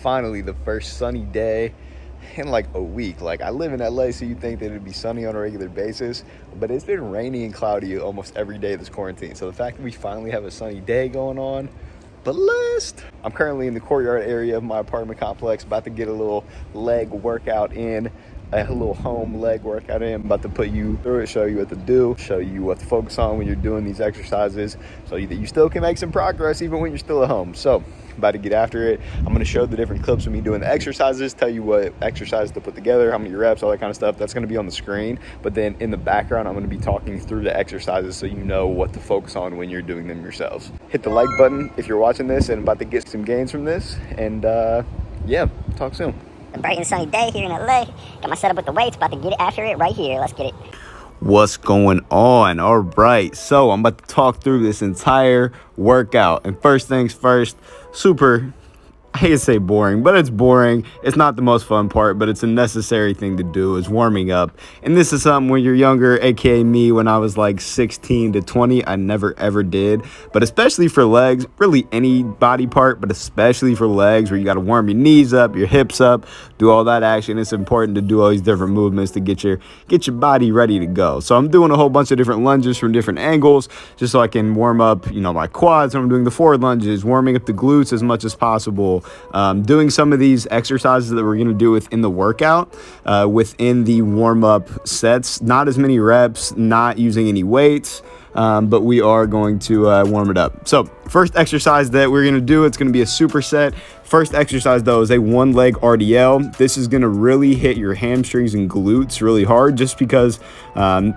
Finally, the first sunny day in like a week. Like, I live in LA, so you'd think that it'd be sunny on a regular basis, but it's been rainy and cloudy almost every day this quarantine. So the fact that we finally have a sunny day going on, blessed. I'm currently in the courtyard area of my apartment complex, about to get a little leg workout in. A little home leg workout in. I'm about to put you through it, show you what to do, show you what to focus on when you're doing these exercises, so that you still can make some progress even when you're still at home. So about to get after it. I'm going to show the different clips of me doing the exercises, tell you what exercises to put together, how many reps, all that kind of stuff. That's going to be on the screen, but then in the background I'm going to be talking through the exercises so you know what to focus on when you're doing them yourselves. Hit the like button if you're watching this and about to get some gains from this, and yeah, talk soon. A bright and sunny day here in LA. Got my setup with the weights, about to get after it right here. Let's get it. What's going on? All right, so I'm about to talk through this entire workout, and first things first, I hate to say boring, but it's boring. It's not the most fun part, but it's a necessary thing to do, is warming up. And this is something when you're younger, aka me, when I was like 16 to 20, I never ever did. But especially for legs, really any body part, but especially for legs, where you got to warm your knees up, your hips up, do all that action. It's important to do all these different movements to get your body ready to go. So I'm doing a whole bunch of different lunges from different angles, just so I can warm up, my quads. I'm doing the forward lunges, warming up the glutes as much as possible. Doing some of these exercises that we're going to do within the workout, within the warm-up sets. Not as many reps, not using any weights, but we are going to warm it up. So first exercise that we're going to do, it's going to be a superset. First exercise, though, is a one leg RDL. This is going to really hit your hamstrings and glutes really hard, just because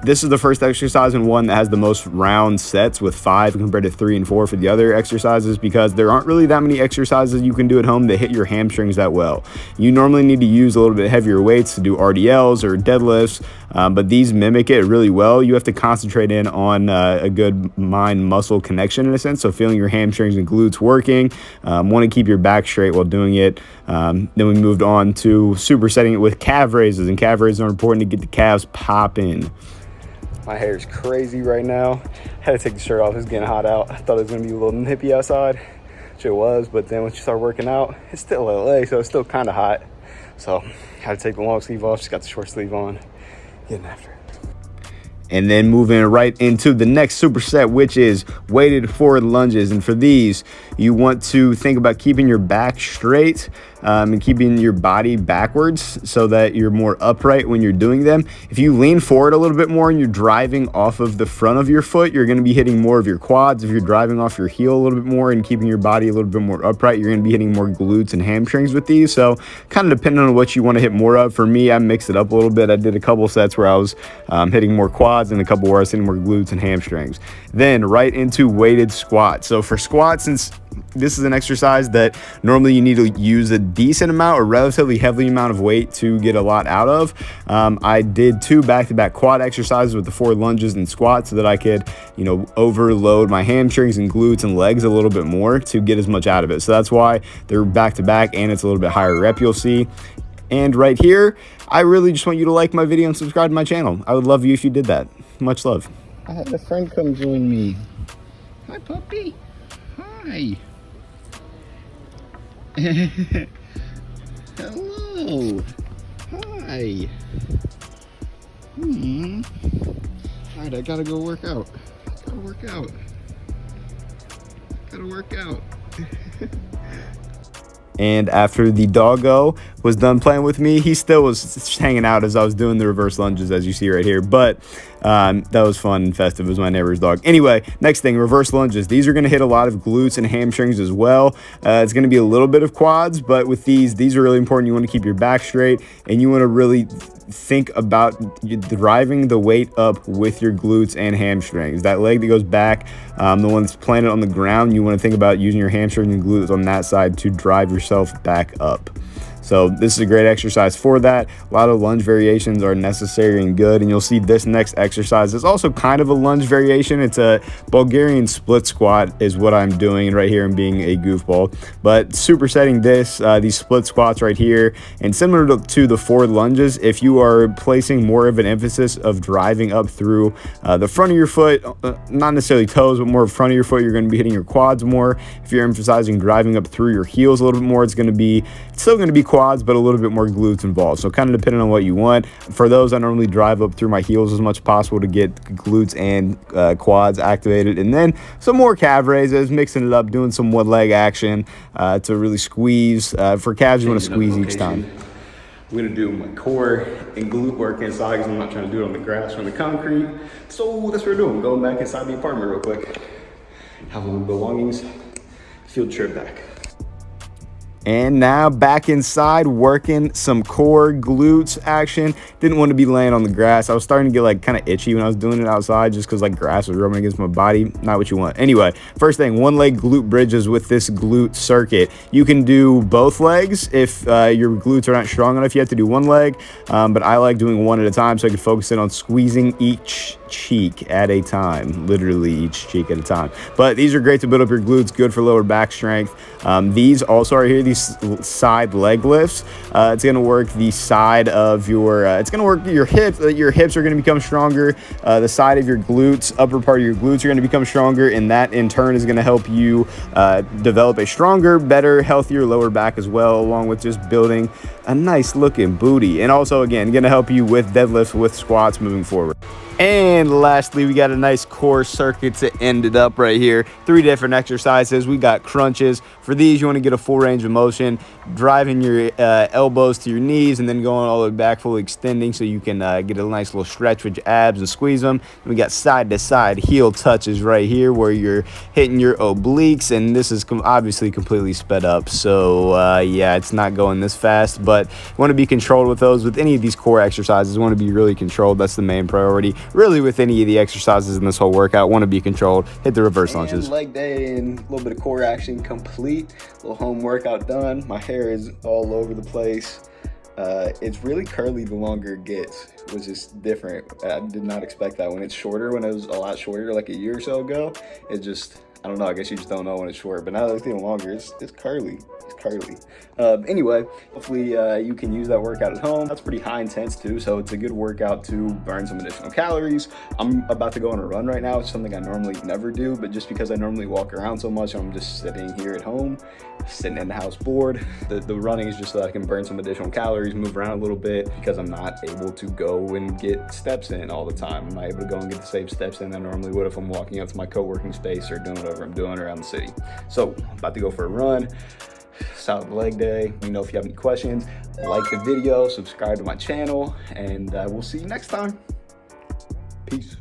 this is the first exercise and one that has the most round sets, with 5 compared to 3 and 4 for the other exercises, because there aren't really that many exercises you can do at home that hit your hamstrings that well. You normally need to use a little bit heavier weights to do RDLs or deadlifts, but these mimic it really well. You have to concentrate in on a good mind-muscle connection in a sense, so feeling your hamstrings and glutes working. Want to keep your back straight while doing it. Then we moved on to supersetting it with calf raises, and calf raises are important to get the calves popping. My hair is crazy right now. I had to take the shirt off. It's getting hot out. I thought it was going to be a little nippy outside, which it was, but then once you start working out, it's still LA, so it's still kind of hot. So I had to take the long sleeve off. Just got the short sleeve on. Getting after it. And then moving right into the next superset, which is weighted forward lunges. And for these, you want to think about keeping your back straight and keeping your body backwards so that you're more upright when you're doing them. If you lean forward a little bit more and you're driving off of the front of your foot, you're going to be hitting more of your quads. If you're driving off your heel a little bit more and keeping your body a little bit more upright, you're going to be hitting more glutes and hamstrings with these. So kind of depending on what you want to hit more of. For me, I mixed it up a little bit. I did a couple sets where I was hitting more quads and a couple where I was hitting more glutes and hamstrings. Then right into weighted squats. So for squats, since this is an exercise that normally you need to use a decent amount or relatively heavy amount of weight to get a lot out of, I did 2 back-to-back quad exercises with the forward lunges and squats so that I could, overload my hamstrings and glutes and legs a little bit more to get as much out of it. So that's why they're back-to-back, and it's a little bit higher rep, you'll see. And right here, I really just want you to like my video and subscribe to my channel. I would love you if you did that. Much love. I had a friend come join me. Hi, puppy. Hi. Hello. Hi. Alright, I gotta go work out. Gotta work out. And after the doggo was done playing with me, he still was just hanging out as I was doing the reverse lunges, as you see right here. But that was fun and festive. It was my neighbor's dog. Anyway, next thing, reverse lunges. These are going to hit a lot of glutes and hamstrings as well. It's going to be a little bit of quads, but with these are really important. You want to keep your back straight, and you want to really think about driving the weight up with your glutes and hamstrings. That leg that goes back, the one that's planted on the ground, you want to think about using your hamstrings and glutes on that side to drive yourself back up. So this is a great exercise for that. A lot of lunge variations are necessary and good, and you'll see this next exercise is also kind of a lunge variation. It's a Bulgarian split squat is what I'm doing right here and being a goofball, but supersetting these split squats right here, and similar to the forward lunges, if you are placing more of an emphasis of driving up through the front of your foot, not necessarily toes, but more front of your foot, you're going to be hitting your quads more. If you're emphasizing driving up through your heels a little bit more, it's still going to be quads, but a little bit more glutes involved. So kind of depending on what you want. For those, I normally drive up through my heels as much as possible to get glutes and quads activated, and then some more calf raises, mixing it up, doing some one leg action to really squeeze. For calves, you want to squeeze each time. I'm gonna do my core and glute work inside because I'm not trying to do it on the grass or on the concrete. So that's what we're doing. Going back inside the apartment real quick. Have a little belongings. Field trip back. And now back inside, working some core glutes action. Didn't want to be laying on the grass. I was starting to get like kind of itchy when I was doing it outside just because like grass was rubbing against my body. Not what you want. Anyway, first thing, one leg glute bridges with this glute circuit. You can do both legs. If your glutes are not strong enough, you have to do one leg. But I like doing one at a time so I can focus in on squeezing each cheek at a time, literally each cheek at a time. But these are great to build up your glutes, good for lower back strength. These also are here, these side leg lifts. It's going to work the side of your, it's going to work your hips. Your hips are going to become stronger. The side of your glutes, upper part of your glutes are going to become stronger, and that in turn is going to help you develop a stronger, better, healthier lower back as well, along with just building a nice looking booty. And also, again, going to help you with deadlifts, with squats moving forward. And lastly, we got a nice core circuit to end it up right here. 3 different exercises. We got crunches. For these, you want to get a full range of motion, driving your elbows to your knees and then going all the way back, fully extending so you can get a nice little stretch with your abs and squeeze them. And we got side to side heel touches right here where you're hitting your obliques, and this is obviously completely sped up. So yeah, it's not going this fast, but you want to be controlled with those. With any of these core exercises, you want to be really controlled. That's the main priority. Really, with any of the exercises in this whole workout, want to be controlled. Hit the reverse lunges. Leg day and a little bit of core action complete. Little home workout done. My hair is all over the place. It's really curly the longer it gets, which is different. I did not expect that. When it's shorter, when it was a lot shorter like a year or so ago, it just, I don't know, I guess you just don't know when it's short. But now that it's getting longer, it's curly. It's curly. Anyway, hopefully you can use that workout at home. That's pretty high intense too, so it's a good workout to burn some additional calories. I'm about to go on a run right now. It's something I normally never do, but just because I normally walk around so much, I'm just sitting here at home, sitting in the house bored. The running is just so that I can burn some additional calories, move around a little bit, because I'm not able to go and get steps in all the time. I'm not able to go and get the same steps in I normally would if I'm walking out to my co-working space or doing whatever I'm doing around the city. So I'm about to go for a run. Solid leg day. Let me know if you have any questions. Like the video, subscribe to my channel, and we'll see you next time. Peace.